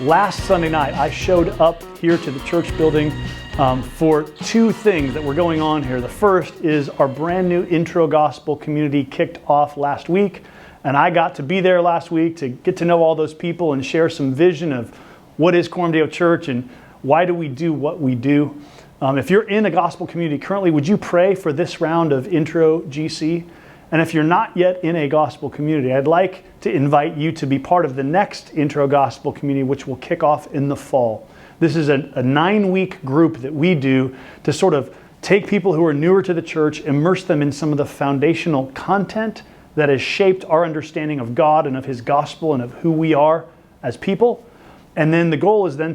last Sunday night, I showed up here to the church building for two things that were going on here. The first is our brand new Intro Gospel community kicked off last week, and I got to be there last week to get to know all those people and share some vision of what is Coram Deo Church and why do we do what we do. If you're in a gospel community currently, would you pray for this round of Intro GC? And if you're not yet in a gospel community, I'd like to invite you to be part of the next Intro Gospel community, which will kick off in the fall. This is a 9-week group that we do to sort of take people who are newer to the church, immerse them in some of the foundational content that has shaped our understanding of God and of His gospel and of who we are as people. And then the goal is then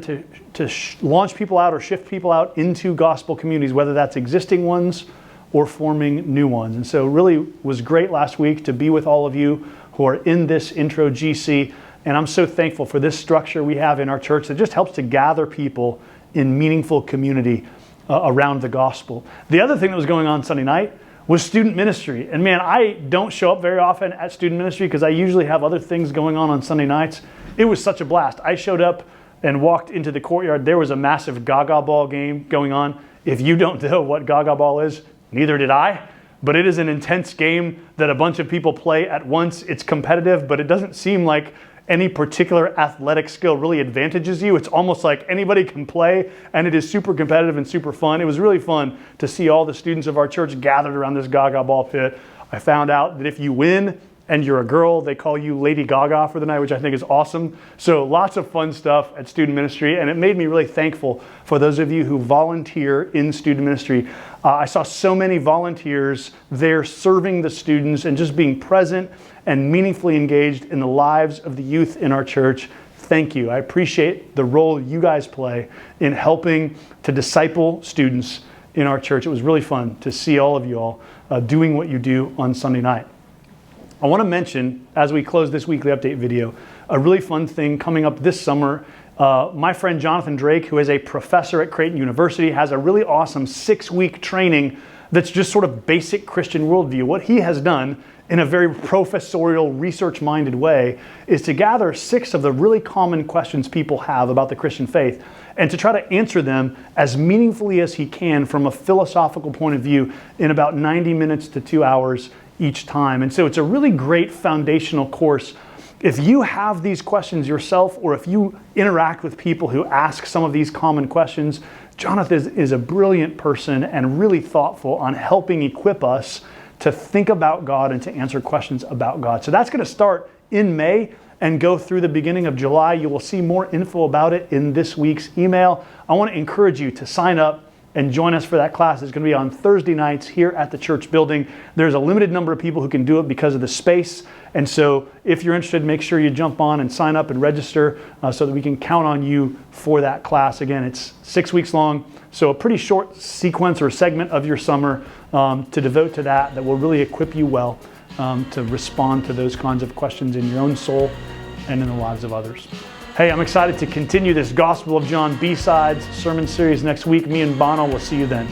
to launch people out or shift people out into gospel communities, whether that's existing ones or forming new ones. And so it really was great last week to be with all of you who are in this Intro GC. And I'm so thankful for this structure we have in our church that just helps to gather people in meaningful community around the gospel. The other thing that was going on Sunday night was student ministry. And man, I don't show up very often at student ministry because I usually have other things going on Sunday nights. It was such a blast. I showed up and walked into the courtyard. There was a massive Gaga Ball game going on. If you don't know what Gaga Ball is, neither did I, but it is an intense game that a bunch of people play at once. It's competitive, but it doesn't seem like any particular athletic skill really advantages you. It's almost like anybody can play, and it is super competitive and super fun. It was really fun to see all the students of our church gathered around this Gaga Ball pit. I found out that if you win and you're a girl, they call you Lady Gaga for the night, which I think is awesome. So lots of fun stuff at student ministry, and it made me really thankful for those of you who volunteer in student ministry. I saw so many volunteers there serving the students and just being present and meaningfully engaged in the lives of the youth in our church. Thank you. I appreciate the role you guys play in helping to disciple students in our church. It was really fun to see all of you all doing what you do on Sunday night. I want to mention, as we close this weekly update video, a really fun thing coming up this summer. My friend Jonathan Drake, who is a professor at Creighton University, has a really awesome 6-week training that's just sort of basic Christian worldview. What he has done in a very professorial, research-minded way is to gather 6 of the really common questions people have about the Christian faith and to try to answer them as meaningfully as he can from a philosophical point of view in about 90 minutes to 2 hours each time. And so it's a really great foundational course. If you have these questions yourself, or if you interact with people who ask some of these common questions, Jonathan is a brilliant person and really thoughtful on helping equip us to think about God and to answer questions about God. So that's going to start in May and go through the beginning of July. You will see more info about it in this week's email. I want to encourage you to sign up and join us for that class. It's going to be on Thursday nights here at the church building. There's a limited number of people who can do it because of the space. And so if you're interested, make sure you jump on and sign up and register so that we can count on you for that class. Again, it's 6 weeks long, so a pretty short sequence or segment of your summer to devote to that will really equip you well to respond to those kinds of questions in your own soul and in the lives of others. Hey, I'm excited to continue this Gospel of John B-Sides sermon series next week. Me and Bono will see you then.